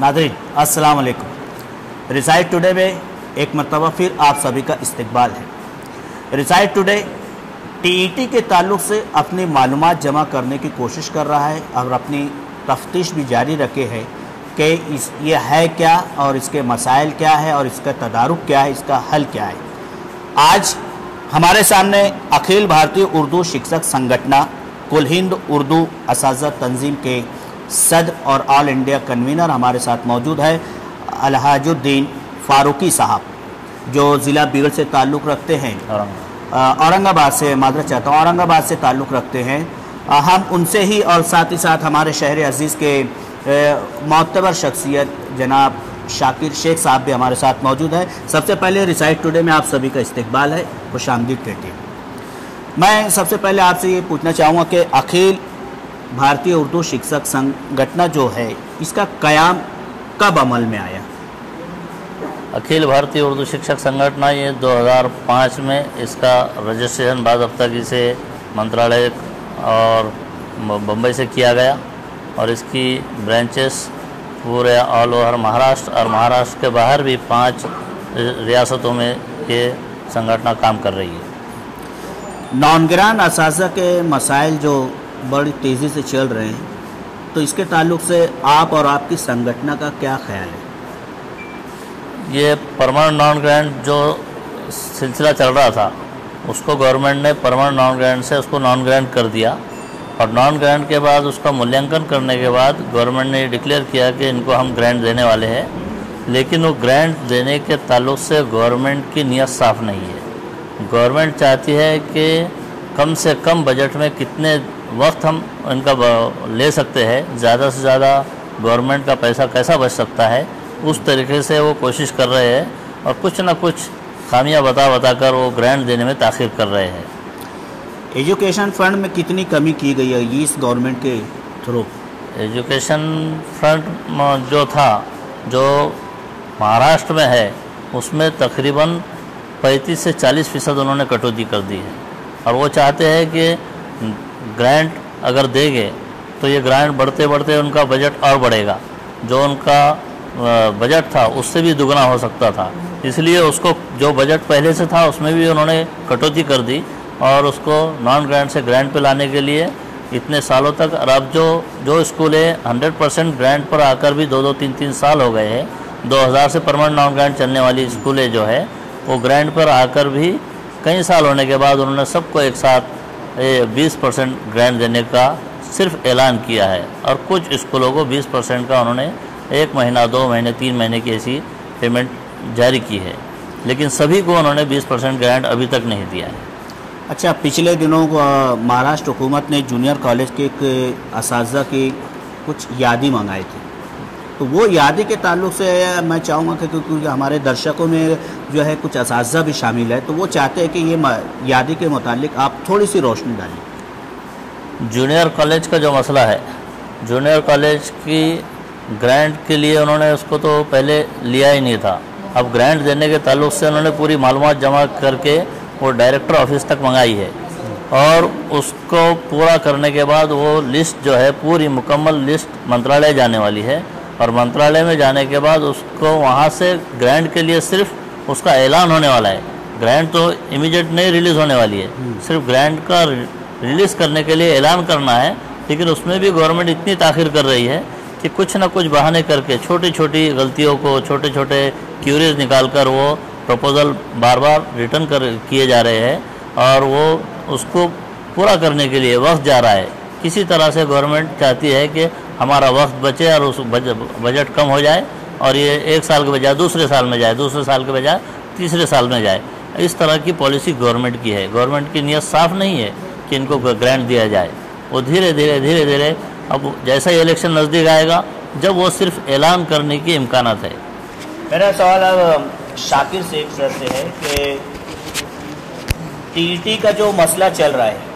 नाज़रीन अस्सलाम वालेकुम। रिसाइट टुडे में एक मरतबा फिर आप सभी का इस्तकबाल है। रिसाइट टुडे टीईटी के ताल्लुक़ से अपनी मालूमात जमा करने की कोशिश कर रहा है और अपनी तफ्तीश भी जारी रखे है कि ये है क्या और इसके मसाइल क्या है और इसका तदारुक क्या है, इसका हल क्या है। आज हमारे सामने अखिल भारतीय उर्दू शिक्षक संगठन कुल हिंद उर्दू असातिज़ा तंजीम के सदर और ऑल इंडिया कन्वीनर हमारे साथ मौजूद है अलहाजुद्दीन फारूकी साहब, जो ज़िला बीड़ से ताल्लुक़ रखते हैं, औरंगाबाद से, मादरत चाहता हूँ, औरंगाबाद से ताल्लुक़ रखते हैं। हम उनसे ही और साथ ही साथ हमारे शहर अजीज़ के मोतबर शख्सियत जनाब शाकिर शेख साहब भी हमारे साथ मौजूद है। सबसे पहले रिसाइट टुडे में आप सभी का इस्तकबाल है, खुशामदीद कहते हैं। मैं सबसे पहले आपसे ये पूछना चाहूँगा कि अखिल भारतीय उर्दू शिक्षक संगठन जो है इसका क़याम कब अमल में आया? अखिल भारतीय उर्दू शिक्षक संगठन ये 2005 में इसका रजिस्ट्रेशन बाज़ाब्ता से मंत्रालय और बम्बई से किया गया और इसकी ब्रांचेस पूरे ऑल ओवर महाराष्ट्र और महाराष्ट्र के बाहर भी 5 रियासतों में ये संगठन काम कर रही है। नॉन ग्रांट असातिज़ा के मसाइल जो बड़ी तेज़ी से चल रहे हैं, तो इसके ताल्लुक़ से आप और आपकी संगठन का क्या ख्याल है? ये परमानेंट नॉन ग्रांट जो सिलसिला चल रहा था उसको गवर्नमेंट ने परमानेंट नॉन ग्रांट से उसको नॉन ग्रांट कर दिया और नॉन ग्रांट के बाद उसका मूल्यांकन करने के बाद गवर्नमेंट ने डिक्लेयर किया कि इनको हम ग्रांट देने वाले हैं। लेकिन वो ग्रांट देने के ताल्लुक़ से गवर्नमेंट की नीयत साफ़ नहीं है। गवर्नमेंट चाहती है कि कम से कम बजट में कितने वक्त हम इनका ले सकते हैं, ज़्यादा से ज़्यादा गवर्नमेंट का पैसा कैसा बच सकता है, उस तरीके से वो कोशिश कर रहे हैं और कुछ ना कुछ खामियां बता कर वो ग्रांट देने में ताख़ीर कर रहे हैं। एजुकेशन फंड में कितनी कमी की गई है इस गवर्नमेंट के थ्रू? एजुकेशन फंड जो था, जो महाराष्ट्र में है, उसमें तकरीबन 35 से 40% उन्होंने कटौती कर दी है और वो चाहते हैं कि ग्रांट अगर देंगे तो ये ग्रांट बढ़ते बढ़ते उनका बजट और बढ़ेगा। जो उनका बजट था उससे भी दुगना हो सकता था, इसलिए उसको जो बजट पहले से था उसमें भी उन्होंने कटौती कर दी और उसको नॉन ग्रांट से ग्रांट पे लाने के लिए इतने सालों तक, और अब जो स्कूल है 100% ग्रांट पर आकर भी 2-2, 3-3 साल हो गए हैं। 2000 से परमानेंट नॉन ग्रांट चलने वाली स्कूलें जो है वो ग्रांट पर आकर भी कई साल होने के बाद उन्होंने सबको एक साथ 20% ग्रांट देने का सिर्फ ऐलान किया है और कुछ स्कूलों को 20% का उन्होंने 1 महीना, 2 महीने, 3 महीने की ऐसी पेमेंट जारी की है, लेकिन सभी को उन्होंने 20% ग्रांट अभी तक नहीं दिया है। अच्छा, पिछले दिनों महाराष्ट्र हुकूमत ने जूनियर कॉलेज के असातिज़ा की कुछ यादी मंगाई थी, तो वो यादी के ताल्लुक़ से मैं चाहूँगा कि क्योंकि हमारे दर्शकों में जो है कुछ असातिज़ा भी शामिल है, तो वो चाहते हैं कि ये यादी के मुतालिक आप थोड़ी सी रोशनी डालें। जूनियर कॉलेज का जो मसला है, जूनियर कॉलेज की ग्रांट के लिए उन्होंने उसको तो पहले लिया ही नहीं था। अब ग्रांट देने के ताल्लुक़ से उन्होंने पूरी मालूमात जमा करके वो डायरेक्टर ऑफिस तक मंगाई है और उसको पूरा करने के बाद वो लिस्ट जो है पूरी मुकम्मल लिस्ट मंत्रालय जाने वाली है और मंत्रालय में जाने के बाद उसको वहाँ से ग्रांट के लिए सिर्फ उसका ऐलान होने वाला है। ग्रांट तो इमीडिएट नहीं रिलीज़ होने वाली है, सिर्फ ग्रांट का रिलीज़ करने के लिए ऐलान करना है। लेकिन उसमें भी गवर्नमेंट इतनी ताख़ीर कर रही है कि कुछ ना कुछ बहाने करके छोटी छोटी गलतियों को, छोटे छोटे क्यूरीज निकाल कर वो प्रपोज़ल बार बार रिटर्न किए जा रहे हैं और वो उसको पूरा करने के लिए वक्त जा रहा है। किसी तरह से गवर्नमेंट चाहती है कि हमारा वक्त बचे और उस बजट कम हो जाए और ये 1 साल के बजाय दूसरे साल में जाए, दूसरे साल के बजाय तीसरे साल में जाए। इस तरह की पॉलिसी गवर्नमेंट की है। गवर्नमेंट की नीयत साफ़ नहीं है कि इनको ग्रांट दिया जाए। वो धीरे धीरे अब जैसा ही इलेक्शन नज़दीक आएगा जब वो सिर्फ ऐलान करने की इम्कानात है। मेरा सवाल अब शाकिर शेख सर से है कि टीईटी का जो मसला चल रहा है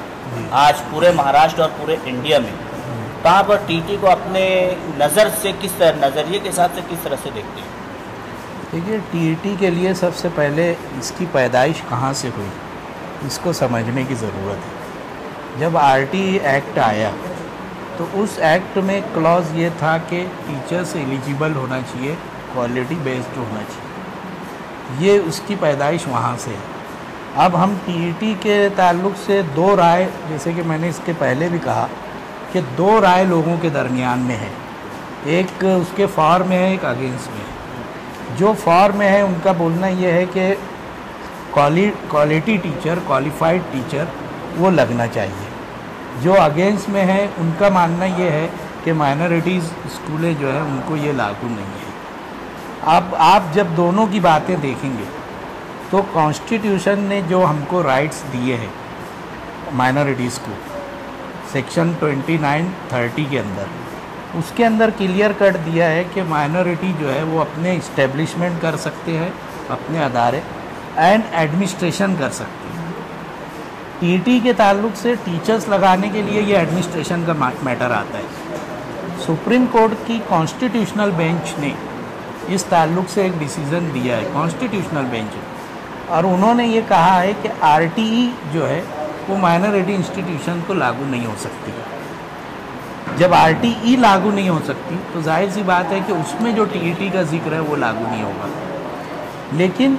आज पूरे महाराष्ट्र और पूरे इंडिया में, कहाँ पर टीईटी को अपने नज़रिए के हिसाब से किस तरह से देखते हैं? देखिए, टीईटी के लिए सबसे पहले इसकी पैदाइश कहाँ से हुई इसको समझने की ज़रूरत है। जब आरटी एक्ट आया तो उस एक्ट में क्लॉज ये था कि टीचर्स एलिजिबल होना चाहिए, क्वालिटी बेस्ड होना चाहिए। ये उसकी पैदाइश वहाँ से है। अब हम टीईटी के ताल्लुक से दो राय, जैसे कि मैंने इसके पहले भी कहा कि दो राय लोगों के दरमियान में है, एक उसके फॉर में है, एक अगेंस्ट में है। जो फॉर में है उनका बोलना ये है कि क्वालिटी टीचर, क्वालिफाइड टीचर वो लगना चाहिए। जो अगेंस्ट में है उनका मानना ये है कि माइनॉरिटीज़ स्कूलें जो है उनको ये लागू नहीं है। अब आप जब दोनों की बातें देखेंगे तो कॉन्स्टिट्यूशन ने जो हमको राइट्स दिए हैं माइनॉरिटीज़ को, सेक्शन 29-30 के अंदर, उसके अंदर क्लियर कट दिया है कि माइनॉरिटी जो है वो अपने इस्टेब्लिशमेंट कर सकते हैं, अपने अदारे एंड एडमिनिस्ट्रेशन कर सकते हैं। टीटी के ताल्लुक से टीचर्स लगाने के लिए ये एडमिनिस्ट्रेशन का मैटर आता है। सुप्रीम कोर्ट की कॉन्स्टिट्यूशनल बेंच ने इस ताल्लुक से एक डिसीज़न दिया है, कॉन्स्टिट्यूशनल बेंच, और उन्होंने ये कहा है कि आरटीई जो है वो माइनॉरिटी इंस्टीट्यूशन को लागू नहीं हो सकती। जब आरटीई लागू नहीं हो सकती तो जाहिर सी बात है कि उसमें जो टीईटी का जिक्र है वो लागू नहीं होगा। लेकिन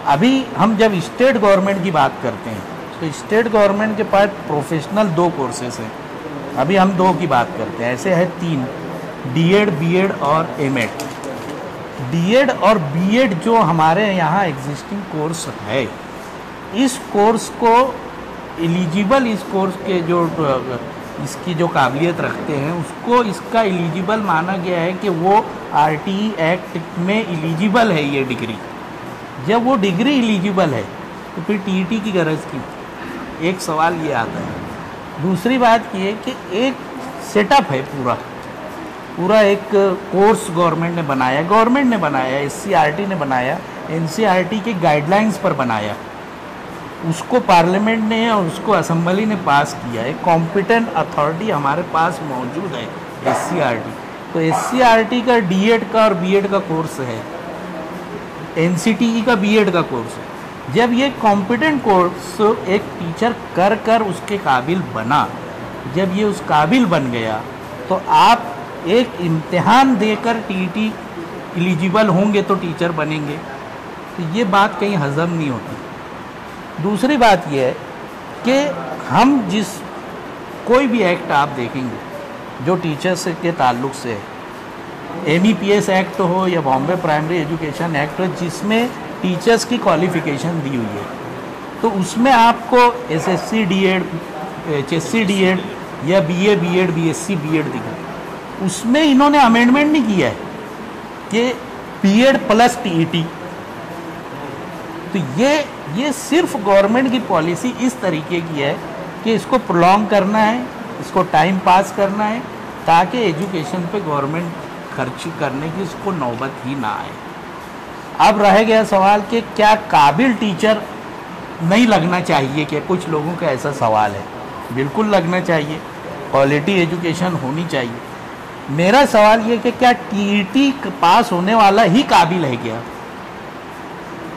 अभी हम जब स्टेट गवर्नमेंट की बात करते हैं तो स्टेट गवर्नमेंट के पास प्रोफेशनल 2 कोर्सेस हैं। अभी हम 2 की बात करते हैं, ऐसे है 3, डीएड, बीएड और एमएड। डीएड और बीएड जो हमारे यहाँ एग्जिस्टिंग कोर्स है, इस कोर्स को एलिजिबल, इस कोर्स के जो इसकी जो काबिलियत रखते हैं उसको इसका एलिजिबल माना गया है कि वो आरटीई एक्ट में एलिजिबल है ये डिग्री। जब वो डिग्री एलिजिबल है तो फिर टीईटी की गरज की, एक सवाल ये आता है। दूसरी बात ये कि एक सेटअप है, पूरा एक कोर्स गवर्नमेंट ने बनाया, एससीईआरटी ने बनाया, एनसीईआरटी के गाइडलाइंस पर बनाया, उसको पार्लियामेंट ने और उसको असेंबली ने पास किया है। कॉम्पिटेंट अथॉरिटी हमारे पास मौजूद है एससीईआरटी। तो एससीईआरटी का डीएड का और बीएड का कोर्स है, एनसीटीई का बीएड का कोर्स है। जब ये कॉम्पिटेंट कोर्स एक टीचर कर उसके काबिल बना, जब ये उस काबिल बन गया तो आप एक इम्तिहान देकर टीईटी एलिजिबल होंगे तो टीचर बनेंगे। तो ये बात कहीं हजम नहीं होती। दूसरी बात ये है कि हम कोई भी एक्ट आप देखेंगे जो टीचर्स के ताल्लुक से है, एमईपीएस एक्ट हो या बॉम्बे प्राइमरी एजुकेशन एक्ट हो, जिसमें टीचर्स की क्वालिफ़िकेशन दी हुई है, तो उसमें आपको एसएससी डीएड, एचएससी डीएड या बीए बीएड, बीएससी बीएड दिखा। उसमें इन्होंने अमेंडमेंट नहीं किया है कि बीएड प्लस टीईटी। तो ये सिर्फ गवर्नमेंट की पॉलिसी इस तरीके की है कि इसको प्रोलॉन्ग करना है, इसको टाइम पास करना है, ताकि एजुकेशन पे गवर्नमेंट खर्च करने की उसको नौबत ही ना आए। अब रह गया सवाल कि क्या काबिल टीचर नहीं लगना चाहिए? क्या कुछ लोगों का ऐसा सवाल है। बिल्कुल लगना चाहिए, क्वालिटी एजुकेशन होनी चाहिए। मेरा सवाल ये कि क्या टीईटी पास होने वाला ही काबिल है क्या?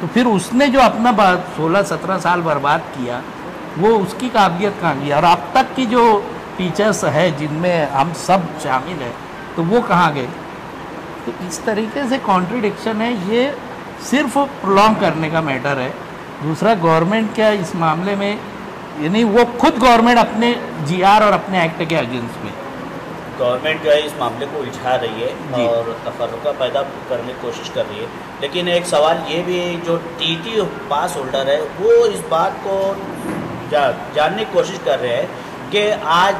तो फिर उसने जो अपना 16-17 साल बर्बाद किया, वो उसकी काबिलियत कहाँ गई? और अब तक की जो टीचर्स है जिनमें हम सब शामिल हैं, तो वो कहाँ गए? तो इस तरीके से कॉन्ट्रडिक्शन है। ये सिर्फ प्रोलॉन्ग करने का मैटर है। दूसरा, गवर्नमेंट क्या इस मामले में, यानी वो खुद गवर्नमेंट अपने जीआर और अपने एक्ट के अगेंस्ट में, गवर्नमेंट जो है इस मामले को उलझा रही है और तफर्रुका पैदा करने की कोशिश कर रही है। लेकिन एक सवाल ये भी है, जो टीटी पास होल्डर है वो इस बात को जानने की कोशिश कर रहे हैं कि आज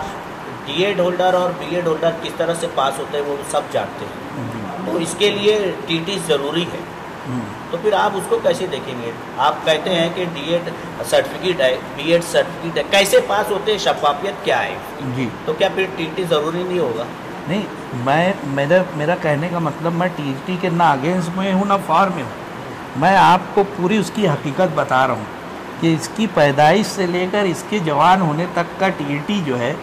डीएड होल्डर और बीएड होल्डर किस तरह से पास होते हैं वो सब जानते हैं। तो इसके लिए टीटी ज़रूरी है। तो फिर आप उसको कैसे देखेंगे? आप कहते हैं कि डीएड सर्टिफिकेट है, बीएड सर्टिफिकेट है, कैसे पास होते हैं? शफाफियत क्या है जी? तो क्या फिर टीटी ज़रूरी नहीं होगा? नहीं, मेरा कहने का मतलब, मैं टीटी के ना अगेंस्ट में हूँ ना फॉर में हूँ। मैं आपको पूरी उसकी हकीकत बता रहा हूँ कि इसकी पैदाइश से लेकर इसके जवान होने तक का टीटी जो है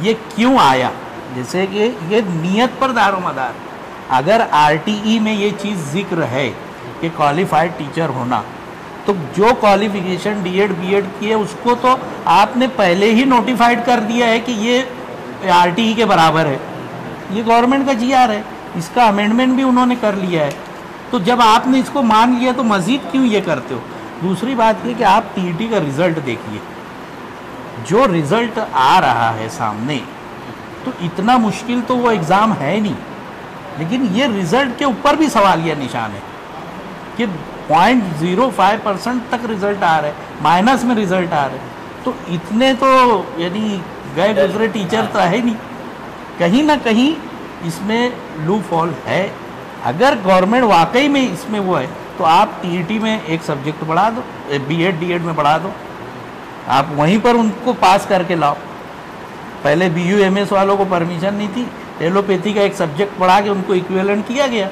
ये क्यों आया। जैसे कि ये नीयत पर दारोमदार, अगर आरटीई में ये चीज़ जिक्र है कि क्वालिफाइड टीचर होना, तो जो क्वालिफिकेशन डीएड बीएड की है उसको तो आपने पहले ही नोटिफाइड कर दिया है कि ये RTE के बराबर है। ये गवर्नमेंट का GR है, इसका अमेंडमेंट भी उन्होंने कर लिया है। तो जब आपने इसको मान लिया तो मज़ीद क्यों ये करते हो? दूसरी बात ये कि आप TET का रिज़ल्ट देखिए, जो रिज़ल्ट आ रहा है सामने, तो इतना मुश्किल तो वो एग्ज़ाम है नहीं, लेकिन ये रिज़ल्ट के ऊपर भी सवालिया निशान है कि 0.05% तक रिज़ल्ट आ रहा है, माइनस में रिज़ल्ट आ रहे हैं। तो इतने तो यानी गए गुजरे टीचर तो है नहीं, कहीं ना कहीं इसमें लू फॉल है। अगर गवर्नमेंट वाकई में इसमें वो है तो आप TET में एक सब्जेक्ट बढ़ा दो, B.Ed D.Ed में बढ़ा दो, आप वहीं पर उनको पास करके लाओ। पहले BU MS वालों को परमिशन नहीं थी, एलोपैथी का एक सब्जेक्ट पढ़ा के उनको इक्विवेलेंट किया गया,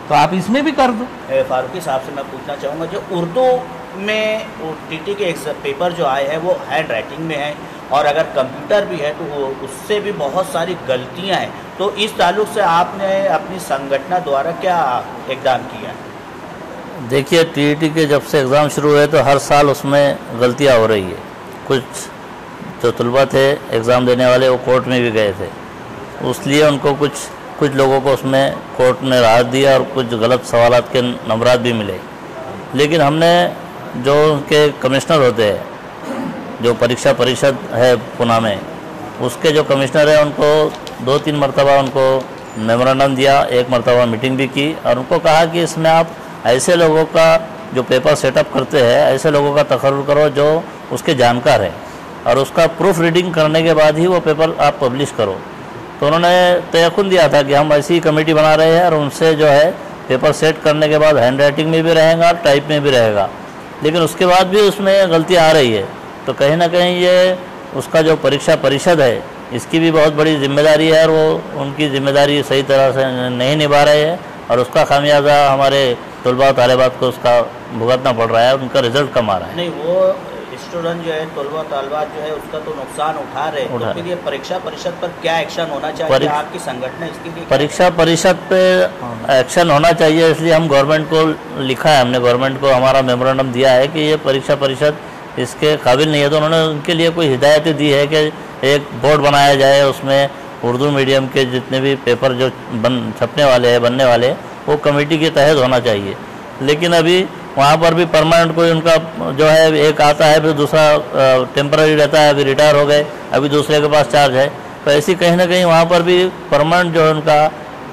तो आप इसमें भी कर दो। फारूकी साहब से मैं पूछना चाहूँगा, जो उर्दू में TET के पेपर जो आए हैं वो हैंड राइटिंग में है, और अगर कंप्यूटर भी है तो वो उससे भी बहुत सारी गलतियां हैं, तो इस ताल्लुक से आपने अपनी संगठन द्वारा क्या इक़दाम किया है? देखिए, TET के जब से एग्ज़ाम शुरू हुए तो हर साल उसमें गलतियां हो रही है। कुछ जो तलबा थे एग्ज़ाम देने वाले वो कोर्ट में भी गए थे, उसलिए उनको कुछ लोगों को उसमें कोर्ट ने राहत दिया और कुछ गलत सवालात के नंबरात भी मिले। लेकिन हमने जो उनके कमिश्नर होते हैं, जो परीक्षा परिषद है पुणे में, उसके जो कमिश्नर हैं उनको 2-3 मरतबा उनको मेमोरेंडम दिया, एक मरतबा मीटिंग भी की और उनको कहा कि इसमें आप ऐसे लोगों का जो पेपर सेटअप करते हैं, ऐसे लोगों का तकर्रुर करो जो उसके जानकार है, और उसका प्रूफ रीडिंग करने के बाद ही वो पेपर आप पब्लिश करो। तो उन्होंने तयक़ुन दिया था कि हम ऐसी कमेटी बना रहे हैं और उनसे जो है पेपर सेट करने के बाद हैंड राइटिंग में भी रहेगा और टाइप में भी रहेगा, लेकिन उसके बाद भी उसमें गलती आ रही है। तो कहीं ना कहीं ये उसका जो परीक्षा परिषद है इसकी भी बहुत बड़ी जिम्मेदारी है, और वो उनकी जिम्मेदारी सही तरह से नहीं निभा रहे हैं, और उसका खामियाजा हमारे तलबा तालिबात को उसका भुगतना पड़ रहा है, उनका रिजल्ट कम आ रहा है। नहीं, वो स्टूडेंट जो है, तलबा तालिबात जो है, उसका तो नुकसान उठा रहे हैं, तो फिर ये परीक्षा परिषद पर क्या एक्शन होना चाहिए? आपकी संगठन इसके लिए परीक्षा परिषद पे एक्शन होना चाहिए, इसलिए हम गवर्नमेंट को लिखा है, हमने गवर्नमेंट को हमारा मेमोरेंडम दिया है कि ये परीक्षा परिषद इसके काबिल नहीं है। तो उन्होंने उनके लिए कोई हिदायतें दी है कि एक बोर्ड बनाया जाए, उसमें उर्दू मीडियम के जितने भी पेपर जो छपने वाले हैं, बनने वाले, वो कमेटी के तहत होना चाहिए। लेकिन अभी वहाँ पर भी परमानेंट कोई उनका जो है, एक आता है फिर दूसरा टेम्पररी रहता है, अभी रिटायर हो गए, अभी दूसरे के पास चार्ज है। तो ऐसी कहीं ना कहीं वहाँ पर भी परमानेंट जो उनका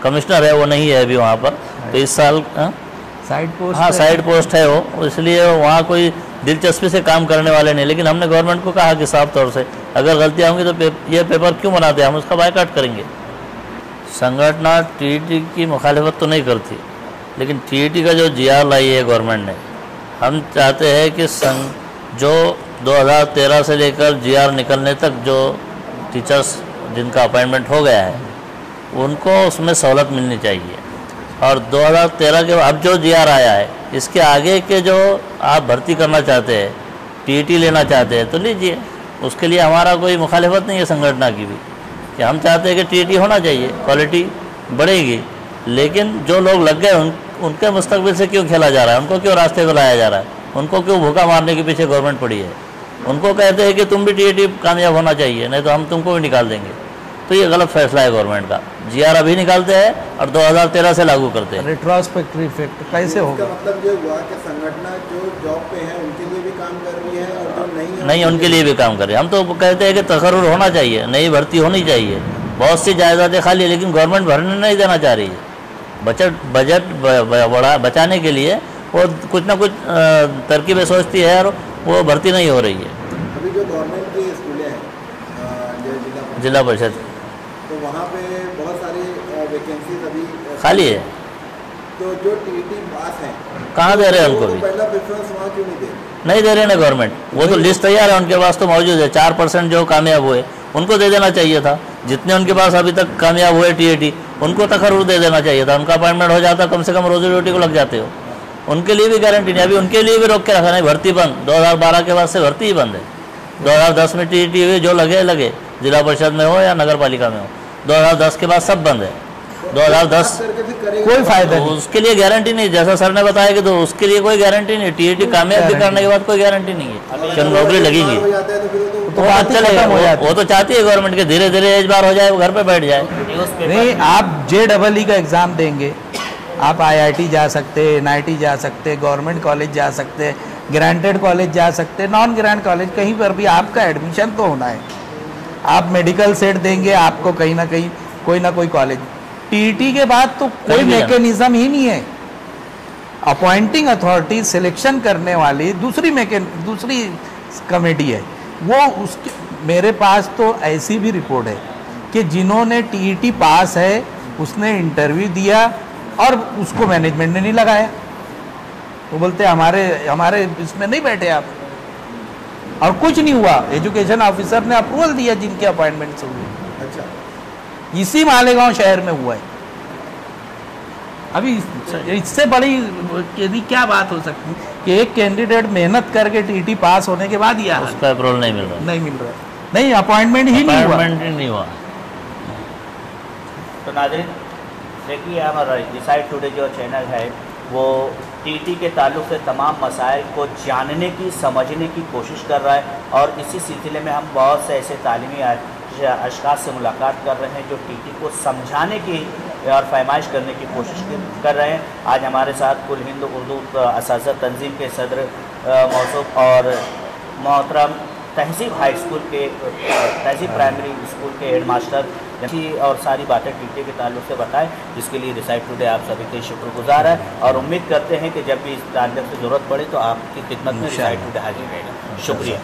कमिश्नर है वो नहीं है अभी वहाँ पर। तो इस साल साइड पोस्ट, हाँ साइड पोस्ट है वो, इसलिए वहाँ कोई दिलचस्पी से काम करने वाले नहीं। लेकिन हमने गवर्नमेंट को कहा कि साफ तौर से अगर गलतियाँ होंगी तो ये पेपर क्यों बनाते हैं, हम उसका बायकॉट करेंगे। संगठन TET की मुखालिफत तो नहीं करती, लेकिन TET का जो GR लाई है गवर्नमेंट ने, हम चाहते हैं कि जो 2013 से लेकर GR निकलने तक जो टीचर्स जिनका अपॉइंटमेंट हो गया है उनको उसमें सहूलत मिलनी चाहिए। और 2013 के अब जो GR आया है इसके आगे के जो आप भर्ती करना चाहते हैं, TET लेना चाहते हैं तो लीजिए, उसके लिए हमारा कोई मुखालिफत नहीं है संगठन की भी, कि हम चाहते हैं कि TET होना चाहिए, क्वालिटी बढ़ेगी। लेकिन जो लोग लग गए उनके मुस्तकबिल से क्यों खेला जा रहा है, उनको क्यों रास्ते पर लाया जा रहा है, उनको क्यों भूखा मारने के पीछे गवर्नमेंट पड़ी है। उनको कहते हैं कि तुम भी TET कामयाब होना चाहिए, नहीं तो हम तुमको भी निकाल देंगे। तो ये गलत फैसला है गवर्नमेंट का। GR अभी निकालते हैं और 2013 से लागू करते हैं। रेट्रोस्पेक्टिव इफेक्ट कैसे होगा? मतलब ये हुआ कि संगठन जो जॉब पे है उनके लिए भी काम कर रही है और जो नहीं उनके लिए भी काम कर रही है। हम तो कहते हैं कि तकर्रुर होना चाहिए, नई भर्ती होनी चाहिए। बहुत सी जायदादें खाली है लेकिन गवर्नमेंट भरने नहीं देना चाह रही है। बजट बचाने के लिए वो कुछ ना कुछ तरकीबें सोचती है और वो भर्ती नहीं हो रही है। अभी जो गवर्नमेंट की स्कूलें हैं जिला परिषद, तो वहाँ पे बहुत सारी वैकेंसीज अभी खाली है। तो जो TET पास हैं कहाँ दे रहे हैं उनको भी? पहला प्रेफरेंस वहाँ क्यों नहीं दे रहे ना गवर्नमेंट। वो तो लिस्ट तैयार है उनके पास, तो मौजूद है। 4% जो कामयाब हुए उनको दे देना चाहिए था। जितने उनके पास अभी तक कामयाब हुए TET उनको तकर्रुर दे देना चाहिए था। उनका अपॉइंटमेंट हो जाता, कम से कम रोजी रोटी को लग जाते हो। उनके लिए भी गारंटी नहीं, अभी उनके लिए भी रोक के रखा नहीं। भर्ती बंद, 2012 के बाद से भर्ती ही बंद है। 2010 में TET हुई, जो लगे जिला परिषद में हो या नगर पालिका में हो, 2010 के बाद सब बंद है। तो 2010 करके फिर करेगा कोई फायदा तो नहीं। उसके लिए गारंटी नहीं, जैसा सर ने बताया कि तो उसके लिए कोई गारंटी नहीं, टीईटी कामयाब भी करने के बाद कोई गारंटी नहीं है कि नौकरी लगेगी। हो जाता है तो फिर तो तो बात ही चले, खत्म हो जाती वो तो चाहती है गवर्नमेंट के धीरे धीरे एज बार हो जाए, वो घर पे बैठ जाए। नहीं, आप JEE का एग्ज़ाम देंगे, आप IIT जा सकते, NIT जा सकते, गवर्नमेंट कॉलेज जा सकते, ग्रांटेड कॉलेज जा सकते, नॉन ग्रांट कॉलेज, कहीं पर भी आपका एडमिशन तो होना है। आप मेडिकल सेट देंगे, आपको कहीं ना कहीं कोई ना कोई कॉलेज। टीईटी के बाद तो कोई कहीं भी जाना। मैकेनिज्म ही नहीं है। अपॉइंटिंग अथॉरिटी सिलेक्शन करने वाली दूसरी कमेटी है वो। उसके मेरे पास तो ऐसी भी रिपोर्ट है कि जिन्होंने टीईटी पास है उसने इंटरव्यू दिया और उसको मैनेजमेंट ने नहीं लगाया। वो बोलते हमारे इसमें नहीं बैठे आप, और कुछ नहीं हुआ। एजुकेशन ऑफिसर ने अप्रूवल दिया जिनके अपॉइंटमेंट से हुए। अच्छा, इसी मालेगांव शहर में हुआ है। अभी इससे बड़ी यदि क्या बात हो सकती है कि एक कैंडिडेट मेहनत करके टीटी पास होने के बाद यह उसका अप्रूवल नहीं मिल रहा, नहीं मिल रहा है, नहीं अपॉइंटमेंट ही नहीं हुआ। अपॉइंटमेंट ही नहीं हुआ। तो नाज़रीन देखिए, हमारा डिसाइड टुडे जो चैनल है वो टीटी के ताल्लुक से तमाम मसाइल को जानने की, समझने की कोशिश कर रहा है, और इसी सिलसिले में हम बहुत से ऐसे तालीमी अशख़ास से मुलाकात कर रहे हैं जो टीटी को समझाने की और फरमाइश करने की कोशिश कर रहे हैं। आज हमारे साथ कुल हिंद उर्दू असातिज़ा तंजीम के सदर मौसूफ और मोहतरम तहज़ीब हाई स्कूल के तहज़ीब प्राइमरी स्कूल के हेड मास्टर और सारी बातें टीटी के ताल्लुक से बताएं, जिसके लिए डिसाइड टुडे आप सभी के शुक्रगुजार है, और उम्मीद करते हैं कि जब भी इस ताल्लुक से ज़रूरत पड़े तो आपकी खिदमत में डिसाइड टुडे हाजिर रहेगा। शुक्रिया।